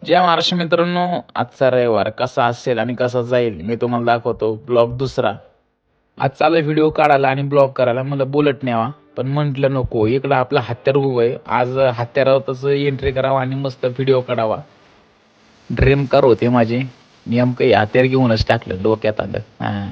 जय महाराष्ट्र मित्रांनो, आजचा रविवार कसा असेल आणि कसा जाईल मी तुम्हाला दाखवतो. ब्लॉग दुसरा. आज चालू व्हिडिओ काढायला आणि ब्लॉग करायला मला बुलेट न्यावा, पण म्हटलं नको. इकडं आपला हत्यार उभं आहे. आज हत्यारावरच एंट्री करावा आणि मस्त व्हिडिओ काढावा. ड्रीम कार होते माझे. नेमकं हे हत्यार घेऊनच टाकलं डोक्यात आलं.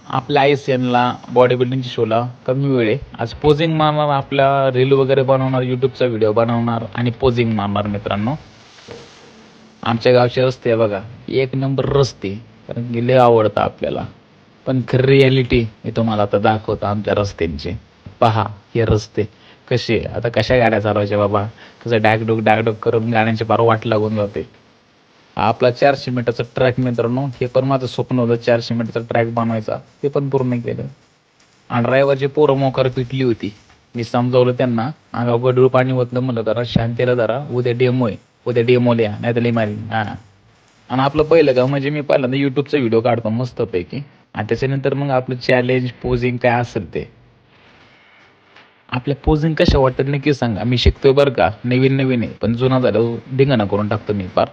आपल्या ISNला बॉडी बिल्डिंगच्या शोला कमी वेळ आहे. आज पोजिंग मारणार, आपल्या रील वगैरे बनवणार, यूट्यूबचा व्हिडिओ बनवणार आणि पोजिंग मारणार मित्रांनो. आमच्या गावचे रस्ते आहे बघा, एक नंबर रस्ते. कारण की लय आवडतं आपल्याला. पण खरी रियालिटी मी तुम्हाला आता दाखवतो आमच्या रस्त्यांची. पहा हे रस्ते कसे. आता कशा गाड्या चालवायच्या बाबा, कसं डागडुग करून गाड्यांची फार वाट लागून जाते. आपला 400 मीटरचा ट्रॅक मित्रांनो, हे पण माझं स्वप्न होतं 400 मीटरचा ट्रॅक बनवायचा. ते पण पूर्ण केलं. आणि ड्रायव्हरची पोरं मोकार पिटली होती. मी समजावलं त्यांना, अंगावर गढूळ पाणी ओतलं, म्हणलं जरा शांतीला धरा, उद्या डेमो आहे, उद्या डेमोला या, नाही तर लई मारीन. आणि आपलं पहिलं का म्हणजे मी पहिल्यांदा युट्यूबचा व्हिडिओ काढतो मस्तपैकी, आणि त्याच्यानंतर मग आपलं चॅलेंज पोजिंग काय असेल ते. आपल्या पोजिंग कशा वाटतात नक्की सांगा. मी शिकतोय बरं का, नवीन नवीन आहे, पण जुना झालं धिंगाणा करून टाकतो मी फार.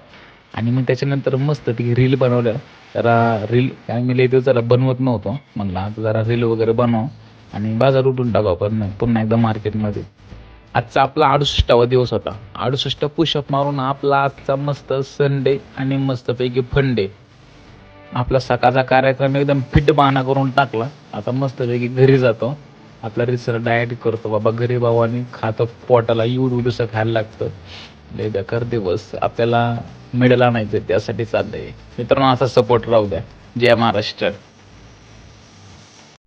आणि मग त्याच्यानंतर मस्त ती रील बनवल्या. जरा रील काय मी लई दिवस जरा बनवत नव्हतो, म्हणलं आता जरा रील वगैरे बनव आणि बाजार उठून टाकावं पण पुन्हा एकदा मार्केटमध्ये. आजचा आपला 68वा दिवस होता. 68 पुशअप मारून आपला आजचा मस्त संडे आणि मस्तपैकी फंडे. आपला सकाळचा कार्यक्रम एकदम फिट बाणा करून टाकला. आता मस्तपैकी घरी जातो. आपला रिसर डाएट करतो बाबा घरी भावानी, खातो पोटाला एवढं खायला लागतं. लय बेकार दिवस. आपल्याला मेडल आणायचं त्यासाठी चाललंय मित्रांनो. असा सपोर्ट राहू द्या. जय महाराष्ट्र.